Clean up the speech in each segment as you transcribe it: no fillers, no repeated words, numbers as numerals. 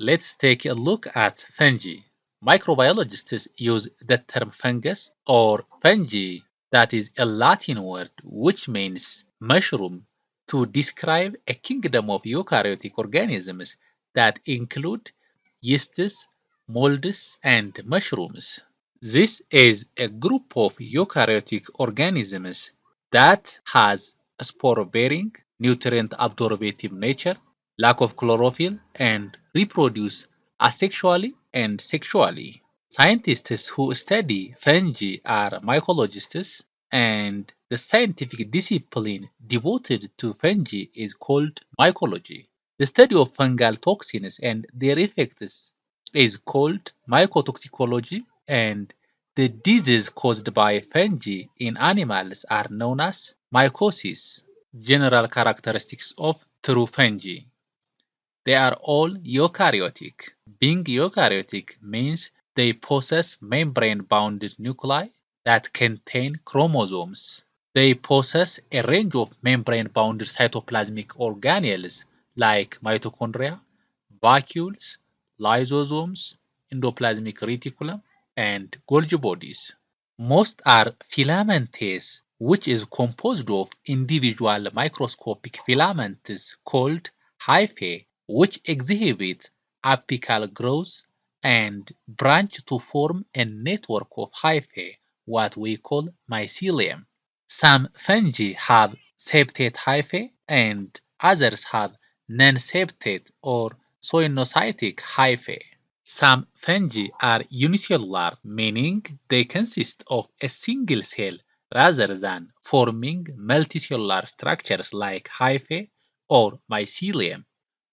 Let's take a look at fungi. Microbiologists use the term fungus or fungi, that is a Latin word which means mushroom, to describe a kingdom of eukaryotic organisms that include yeasts, molds, and mushrooms. This is a group of eukaryotic organisms that has a spore-bearing, nutrient-absorptive nature, lack of chlorophyll, and reproduce asexually and sexually. Scientists who study fungi are mycologists, and the scientific discipline devoted to fungi is called mycology. The study of fungal toxins and their effects is called mycotoxicology, and the disease caused by fungi in animals are known as mycosis. General characteristics of true fungi. They are all eukaryotic. Being eukaryotic means they possess membrane-bounded nuclei that contain chromosomes. They possess a range of membrane-bounded cytoplasmic organelles like mitochondria, vacuoles, lysosomes, endoplasmic reticulum, and Golgi bodies. Most are filamentous, which is composed of individual microscopic filaments called hyphae, which exhibit apical growth and branch to form a network of hyphae, what we call mycelium. Some fungi have septate hyphae and others have non-septate or soinocytic hyphae. Some fungi are unicellular, meaning they consist of a single cell rather than forming multicellular structures like hyphae or mycelium.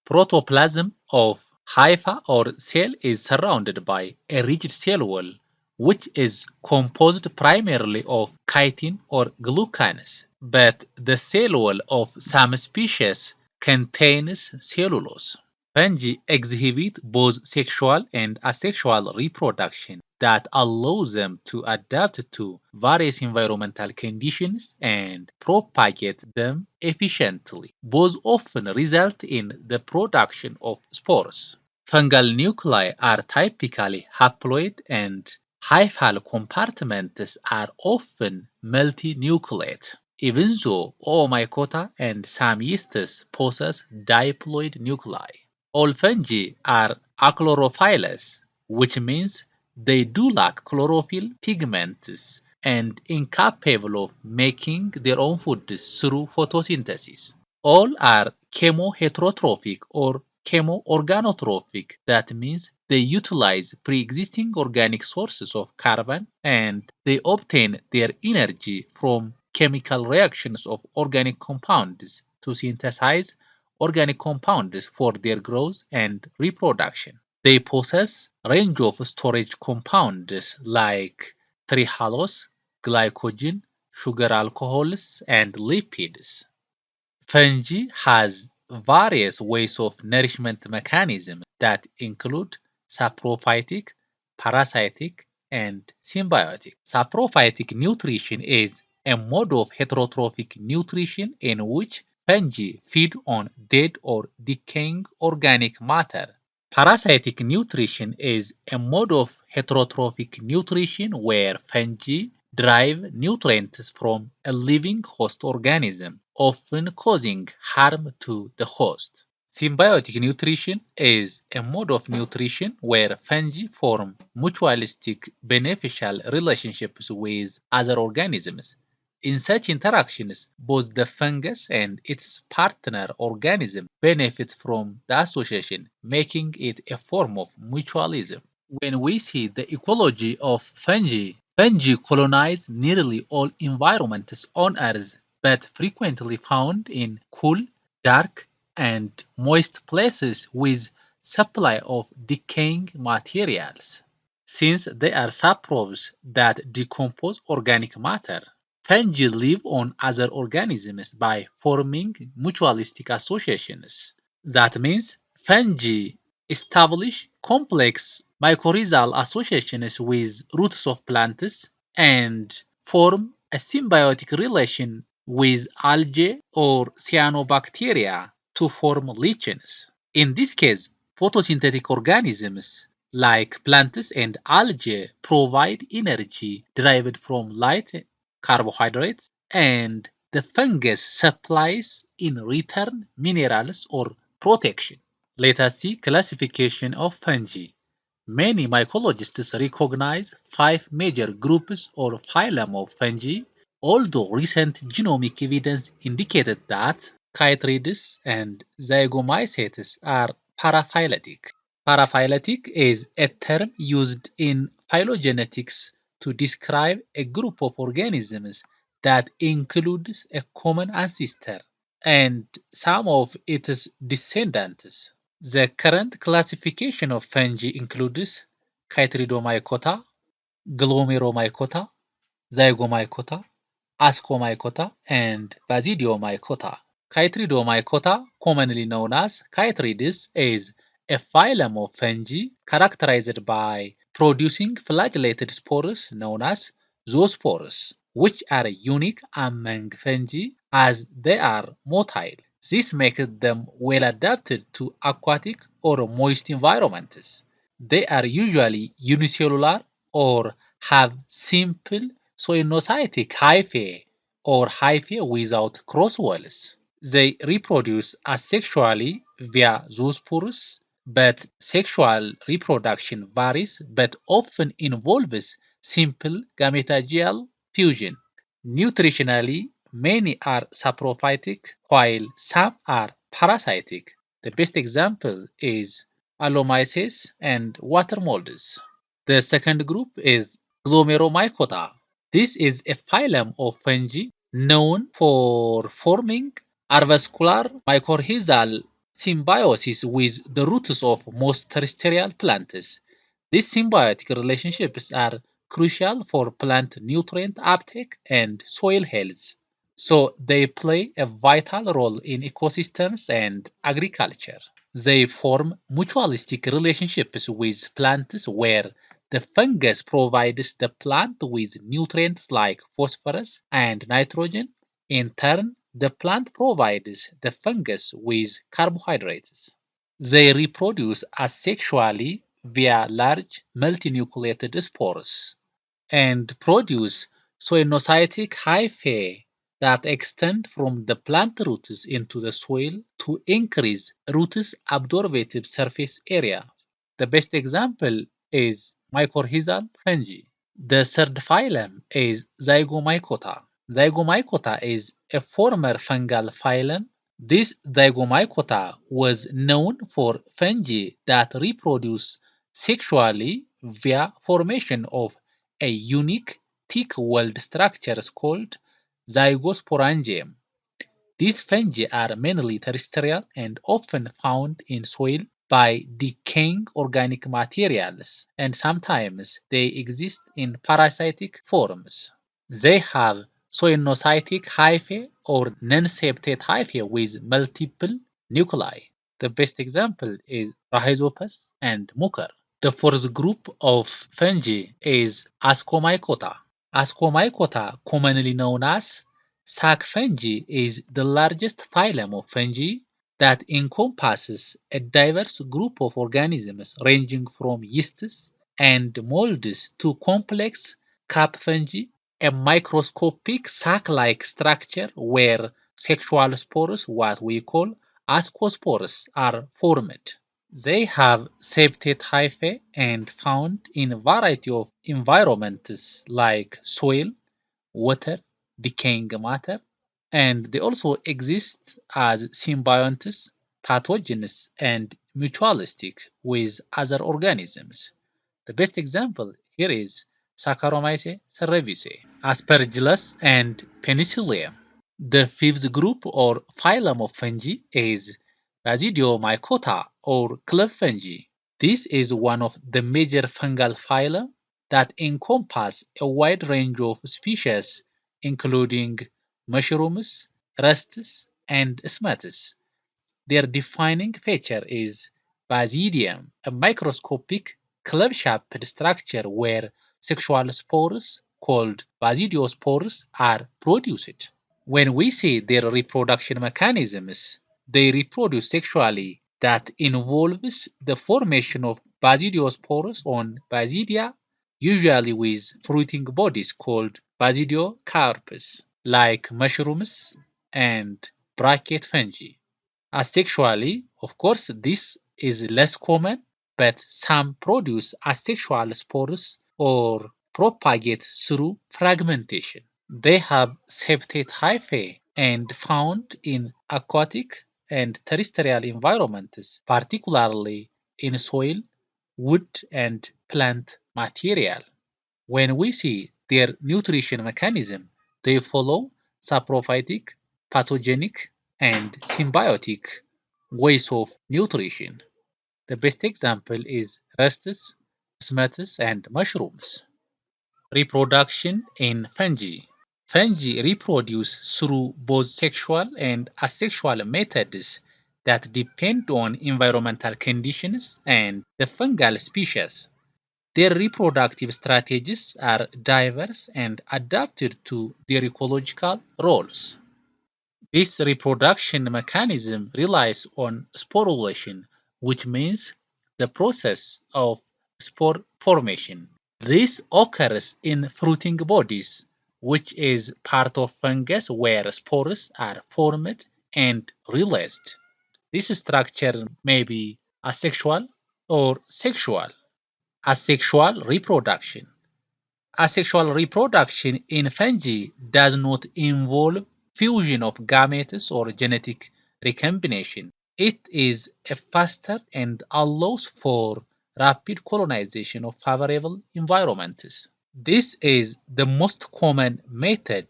Protoplasm of hypha or cell is surrounded by a rigid cell wall, which is composed primarily of chitin or glucans, but the cell wall of some species contains cellulose. Fungi exhibit both sexual and asexual reproduction that allows them to adapt to various environmental conditions and propagate them efficiently. Both often result in the production of spores. Fungal nuclei are typically haploid and hyphal compartments are often multinucleate, even though Oomycota and some yeasts possess diploid nuclei. All fungi are achlorophylous, which means they do lack chlorophyll pigments and incapable of making their own food through photosynthesis. All are chemoheterotrophic or chemoorganotrophic. That means they utilize pre-existing organic sources of carbon and they obtain their energy from chemical reactions of organic compounds to synthesize organic compounds for their growth and reproduction. They possess a range of storage compounds like trehalose, glycogen, sugar alcohols, and lipids. Fungi has various ways of nourishment mechanisms that include saprophytic, parasitic, and symbiotic. Saprophytic nutrition is a mode of heterotrophic nutrition in which fungi feed on dead or decaying organic matter. Parasitic nutrition is a mode of heterotrophic nutrition where fungi derive nutrients from a living host organism, often causing harm to the host. Symbiotic nutrition is a mode of nutrition where fungi form mutualistic beneficial relationships with other organisms. In such interactions, both the fungus and its partner organism benefit from the association, making it a form of mutualism. When we see the ecology of fungi, fungi colonize nearly all environments on Earth, but frequently found in cool, dark, and moist places with supply of decaying materials. Since they are saprobes that decompose organic matter, fungi live on other organisms by forming mutualistic associations. That means fungi establish complex mycorrhizal associations with roots of plants and form a symbiotic relation with algae or cyanobacteria to form lichens. In this case, Photosynthetic organisms like plants and algae provide energy derived from light, carbohydrates, and the fungus supplies in return minerals or protection. Let us see classification of fungi. Many mycologists recognize five major groups or phylum of fungi, although recent genomic evidence indicated that chytrids and zygomycetes are paraphyletic. Paraphyletic is a term used in phylogenetics to describe a group of organisms that includes a common ancestor and some of its descendants. The current classification of fungi includes Chytridomycota, Glomeromycota, Zygomycota, Ascomycota, and Basidiomycota. Chytridomycota, commonly known as Chytrids, is a phylum of fungi characterized by producing flagellated spores known as zoospores, which are unique among fungi as they are motile. This makes them well adapted to aquatic or moist environments. They are usually unicellular or have simple soinocytic hyphae or hyphae without cross walls. They reproduce asexually via zoospores, but sexual reproduction varies but often involves simple gametogagal fusion. Nutritionally, many are saprophytic while some are parasitic. The best example is Allomyces and water molds. The second group is Glomeromycota. This is a phylum of fungi known for forming avascular mycorrhizal symbiosis with the roots of most terrestrial plants. These symbiotic relationships are crucial for plant nutrient uptake and soil health, so they play a vital role in ecosystems and agriculture. They form mutualistic relationships with plants where the fungus provides the plant with nutrients like phosphorus and nitrogen. In turn, the plant provides the fungus with carbohydrates. They reproduce asexually via large multinucleated spores and produce soinocytic hyphae that extend from the plant roots into the soil to increase roots absorptive surface area. The best example is mycorrhizal fungi. The third phylum is Zygomycota. Zygomycota is a former fungal phylum. This Zygomycota was known for fungi that reproduce sexually via formation of a unique thick-walled structures called zygosporangium. These fungi are mainly terrestrial and often found in soil by decaying organic materials, and sometimes they exist in parasitic forms. They have soinocytic hyphae or non-septate hyphae with multiple nuclei. The best example is Rhizopus and Mucor. The fourth group of fungi is Ascomycota. Ascomycota, commonly known as sac fungi, is the largest phylum of fungi that encompasses a diverse group of organisms ranging from yeasts and molds to complex cap fungi, a microscopic sac-like structure where sexual spores, what we call ascospores, are formed. They have septate hyphae and found in a variety of environments like soil, water, decaying matter, and they also exist as symbionts, pathogens, and mutualistic with other organisms. The best example here is Saccharomyces cerevisiae, Aspergillus, and Penicillium. The fifth group or phylum of fungi is Basidiomycota or club fungi. This is one of the major fungal phyla that encompass a wide range of species, including mushrooms, rusts, and smates. Their defining feature is basidium, a microscopic club-shaped structure where sexual spores, called basidiospores, are produced. When we see their reproduction mechanisms, they reproduce sexually that involves the formation of basidiospores on basidia, usually with fruiting bodies called basidiocarpus, like mushrooms and bracket fungi. Asexually, of course, this is less common, but some produce asexual spores or propagate through fragmentation. They have septate hyphae and found in aquatic and terrestrial environments, particularly in soil, wood, and plant material. When we see their nutrition mechanism, they follow saprophytic, pathogenic, and symbiotic ways of nutrition. The best example is rusts, smetus, and mushrooms. Reproduction in fungi. Fungi reproduce through both sexual and asexual methods that depend on environmental conditions and the fungal species. Their reproductive strategies are diverse and adapted to their ecological roles. This reproduction mechanism relies on sporulation, which means the process of spore formation. This occurs in fruiting bodies, which is part of fungus where spores are formed and released. This structure may be asexual or sexual. Asexual reproduction. Asexual reproduction in fungi does not involve fusion of gametes or genetic recombination. It is a faster and allows for rapid colonization of favorable environments. This is the most common method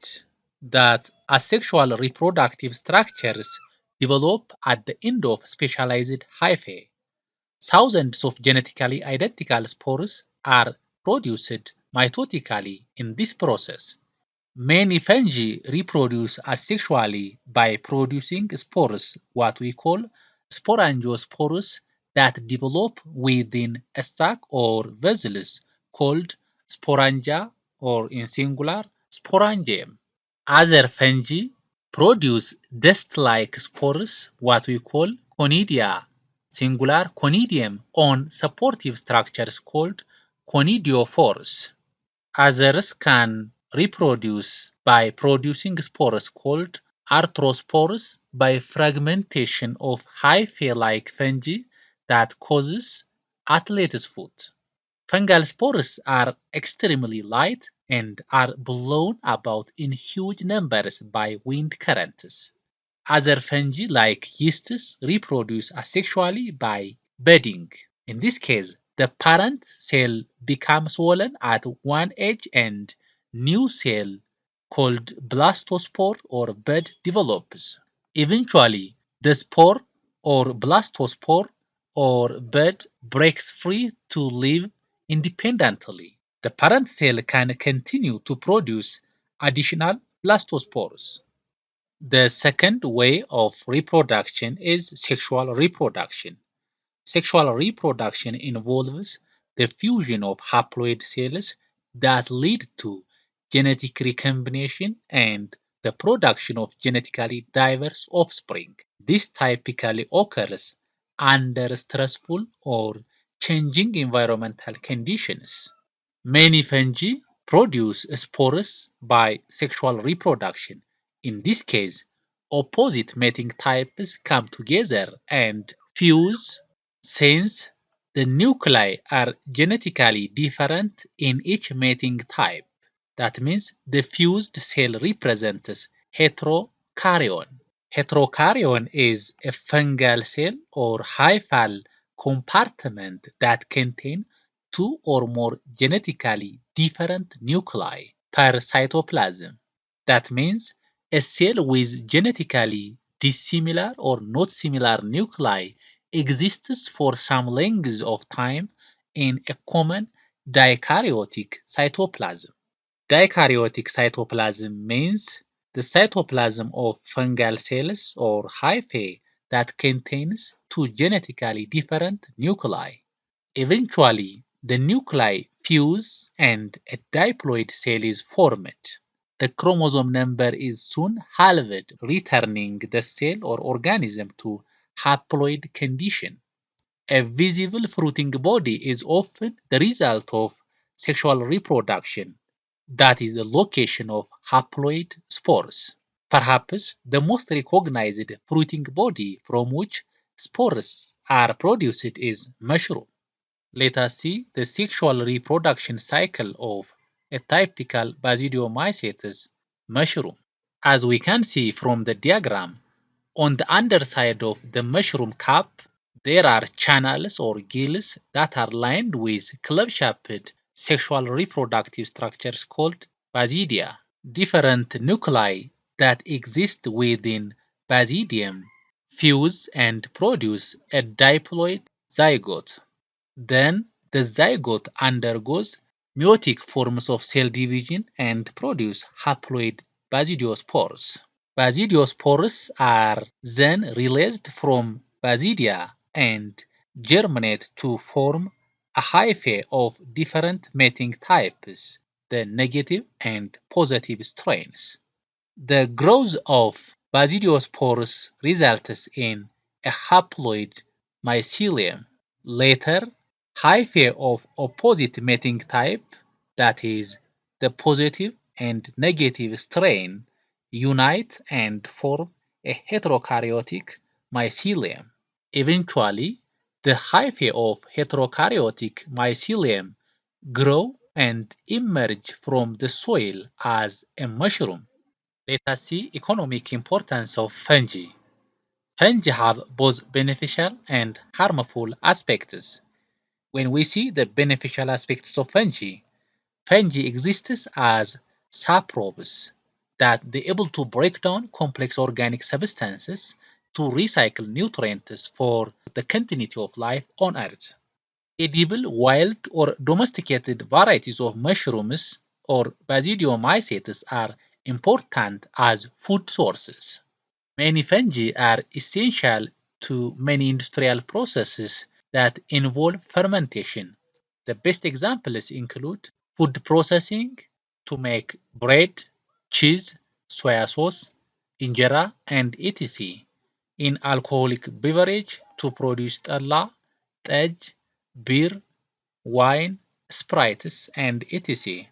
that asexual reproductive structures develop at the end of specialized hyphae. Thousands of genetically identical spores are produced mitotically in this process. Many fungi reproduce asexually by producing spores, what we call sporangiospores, that develop within a sac or vessels called sporangia or in singular sporangium. Other fungi produce dust-like spores, what we call conidia, singular conidium, on supportive structures called conidiophores. Others can reproduce by producing spores called arthrospores by fragmentation of hyphae-like fungi that causes athlete's foot. Fungal spores are extremely light and are blown about in huge numbers by wind currents. Other fungi, like yeasts, reproduce asexually by budding. In this case, the parent cell becomes swollen at one edge and new cell called blastospore or bud develops. Eventually, the spore or blastospore or bud breaks free to live independently. The parent cell can continue to produce additional blastospores. The second way of reproduction is sexual reproduction. Sexual reproduction involves the fusion of haploid cells that lead to genetic recombination and the production of genetically diverse offspring. This typically occurs under stressful or changing environmental conditions. Many fungi produce spores by sexual reproduction. In this case, opposite mating types come together and fuse since the nuclei are genetically different in each mating type. That means the fused cell represents heterokaryon. Heterokaryon is a fungal cell or hyphal compartment that contains two or more genetically different nuclei per cytoplasm. That means a cell with genetically dissimilar or not similar nuclei exists for some length of time in a common dikaryotic cytoplasm. Dikaryotic cytoplasm means the cytoplasm of fungal cells or hyphae that contains two genetically different nuclei. Eventually, the nuclei fuse and a diploid cell is formed. The chromosome number is soon halved, returning the cell or organism to haploid condition. A visible fruiting body is often the result of sexual reproduction, that is, the location of haploid spores. Perhaps the most recognized fruiting body from which spores are produced is mushroom. Let us see the sexual reproduction cycle of a typical basidiomycetes mushroom. As we can see from the diagram, on the underside of the mushroom cap, there are channels or gills that are lined with club-shaped sexual reproductive structures called basidia. Different nuclei that exist within basidium fuse and produce a diploid zygote. Then the zygote undergoes meiotic forms of cell division and produce haploid basidiospores. Basidiospores are then released from basidia and germinate to form a hyphae of different mating types, the negative and positive strains. The growth of basidiospores results in a haploid mycelium. Later, hyphae of opposite mating type, that is, the positive and negative strain, unite and form a heterokaryotic mycelium. Eventually, the hyphae of heterokaryotic mycelium grow and emerge from the soil as a mushroom. Let us see economic importance of fungi. Fungi have both beneficial and harmful aspects. When we see the beneficial aspects of fungi, fungi exists as saprobes that they able to break down complex organic substances to recycle nutrients for the continuity of life on Earth. Edible, wild, or domesticated varieties of mushrooms or basidiomycetes are important as food sources. Many fungi are essential to many industrial processes that involve fermentation. The best examples include food processing to make bread, cheese, soy sauce, injera, and etc. In alcoholic beverage to produce talla, tej, beer, wine, sprites, and etc.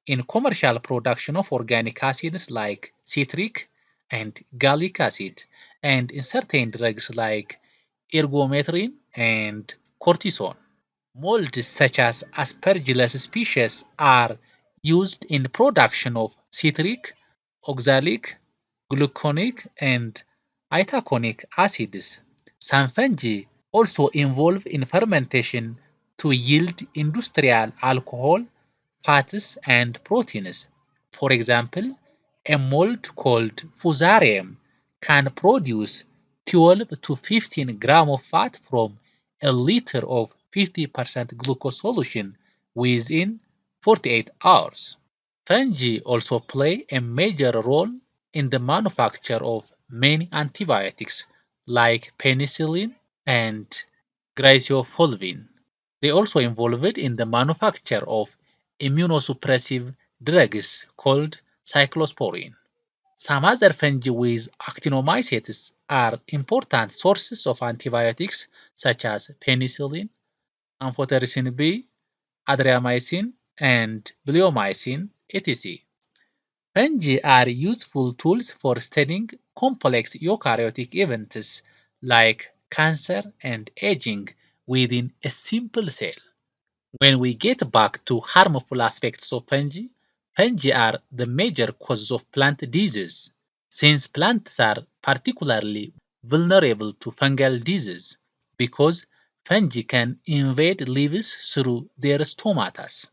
In commercial production of organic acids like citric and gallic acid, and in certain drugs like ergometrin and cortisone. Molds such as Aspergillus species are used in production of citric, oxalic, gluconic, and itaconic acids. Some fungi also involve in fermentation to yield industrial alcohol, fats, and proteins. For example, a mold called fusarium can produce 12 to 15 grams of fat from a liter of 50% glucose solution within 48 hours. Fungi also play a major role in the manufacture of many antibiotics like penicillin and griseofulvin. They also involved in the manufacture of immunosuppressive drugs called cyclosporine. Some other fungi with actinomycetes are important sources of antibiotics such as penicillin, amphotericin B, adriamycin, and bleomycin, etc. Fungi are useful tools for studying complex eukaryotic events like cancer and aging within a simple cell. When we get back to harmful aspects of fungi, fungi are the major causes of plant disease, since plants are particularly vulnerable to fungal disease because fungi can invade leaves through their stomatas.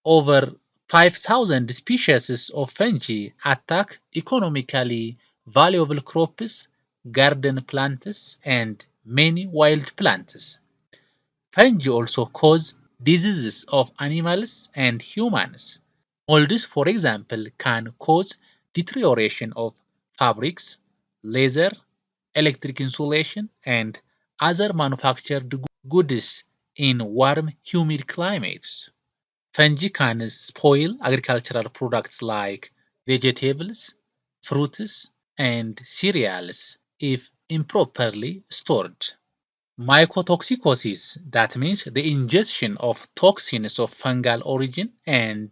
Over 5,000 species of fungi attack economically valuable crops, garden plants, and many wild plants. Fungi also cause diseases of animals and humans. Molds, for example, can cause deterioration of fabrics, leather, electric insulation, and other manufactured goods in warm, humid climates. Fungi can spoil agricultural products like vegetables, fruits, and cereals if improperly stored. Mycotoxicosis, that means the ingestion of toxins of fungal origin, and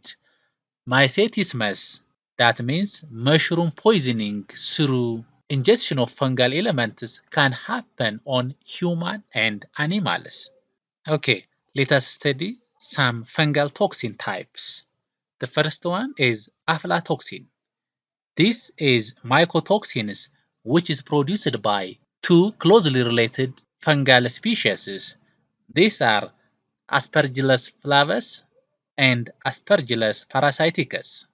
mycetismus, that means mushroom poisoning through ingestion of fungal elements, can happen on human and animals. Okay, let us study some fungal toxin types. The first one is aflatoxin. This is mycotoxins which is produced by two closely related fungal species. These are Aspergillus flavus and Aspergillus parasiticus.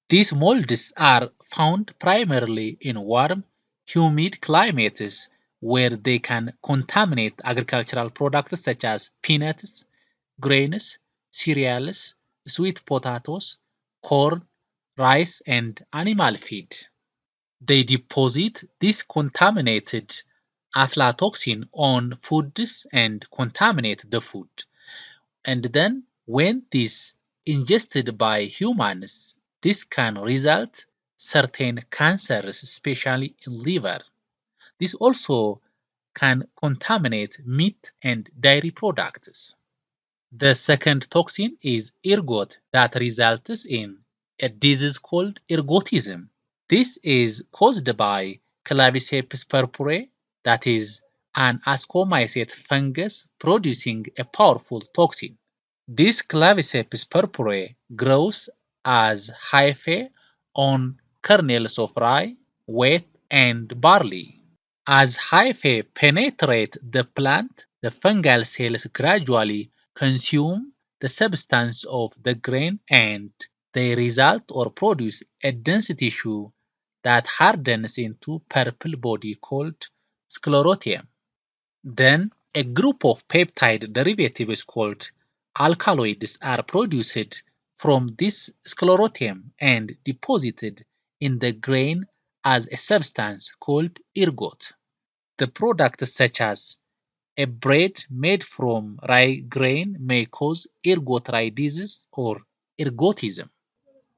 These molds are found primarily in warm, humid climates where they can contaminate agricultural products such as peanuts, grains, cereals, sweet potatoes, corn, rice, and animal feed. They deposit this contaminated aflatoxin on foods and contaminate the food. And then when this ingested by humans, this can result certain cancers, especially in liver. This also can contaminate meat and dairy products. The second toxin is ergot that results in a disease called ergotism. This is caused by Claviceps purpurae, that is an ascomycete fungus producing a powerful toxin. This Claviceps purpurae grows as hyphae on kernels of rye, wheat, and barley. As hyphae penetrate the plant, the fungal cells gradually consume the substance of the grain and they result or produce a dense tissue that hardens into purple body called sclerotium. Then a group of peptide derivatives called alkaloids are produced from this sclerotium and deposited in the grain as a substance called ergot. The products such as a bread made from rye grain may cause ergot rye disease or ergotism.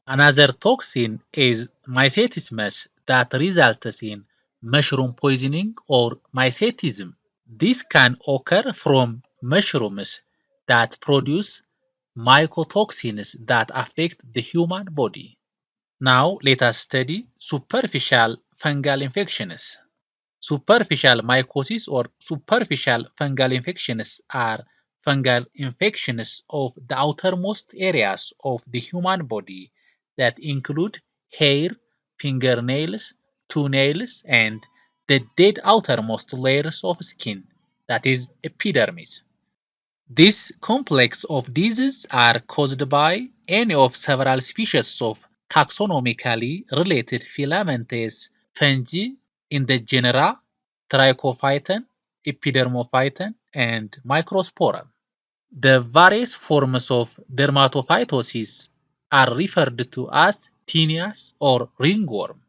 Another toxin is mycetismus that results in mushroom poisoning or mycetism. This can occur from mushrooms that produce mycotoxins that affect the human body. Now let us study superficial fungal infections. Superficial mycosis or superficial fungal infections are fungal infections of the outermost areas of the human body that include hair, fingernails, toenails, and the dead outermost layers of skin, that is epidermis. This complex of diseases are caused by any of several species of taxonomically related filamentous fungi in the genera Trichophyton, Epidermophyton, and Microsporum. The various forms of dermatophytosis are referred to as tinnias or ringworm.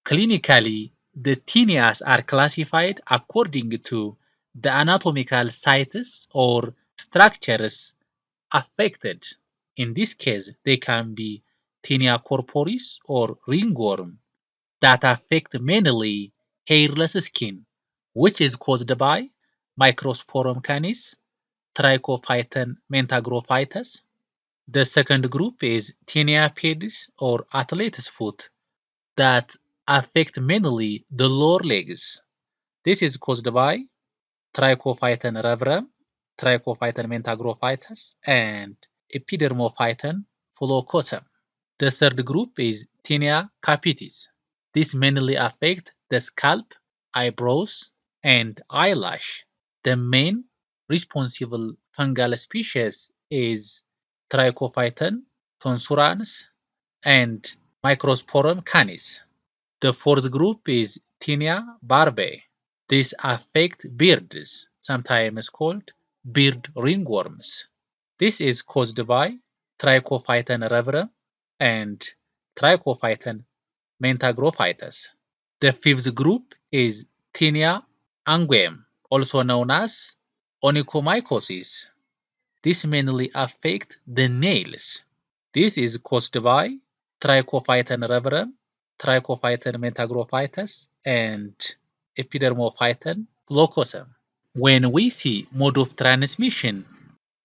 Clinically, the tinnias are classified according to the anatomical sites or structures affected. In this case, they can be tinea corporis or ringworm that affect mainly hairless skin, which is caused by Microsporum canis, Trichophyton mentagrophytus. The second group is tinea pedis or athlete's foot that affect mainly the lower legs. This is caused by Trichophyton reverum, Trichophyton mentagrophytus, and Epidermophyton fulvocosum. The third group is Tinea capitis. This mainly affect the scalp, eyebrows, and eyelash. The main responsible fungal species is Trichophyton tonsurans and Microsporum canis. The fourth group is Tinea barbae. These affect beards, sometimes called beard ringworms. This is caused by Trichophyton reverum and Trichophyton mentagrophytus. The fifth group is Tinea anguem, also known as onychomycosis. This mainly affects the nails. This is caused by Trichophyton reverum, Trichophyton mentagrophytus, and epidermophyton flocosum. When we see mode of transmission,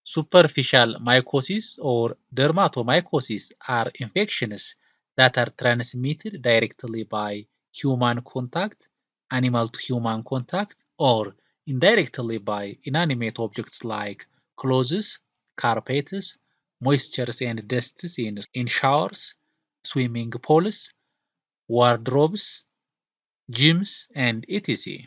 superficial mycosis or dermatomycosis are infections that are transmitted directly by human contact, animal to human contact, or indirectly by inanimate objects like clothes, carpets, moistures and dusts in showers, swimming pools, wardrobes, gyms, and etc.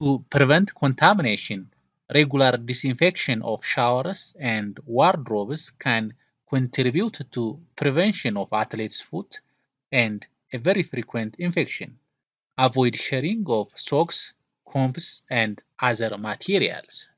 To prevent contamination, regular disinfection of showers and wardrobes can contribute to prevention of athlete's foot and a very frequent infection. Avoid sharing of socks, combs, and other materials.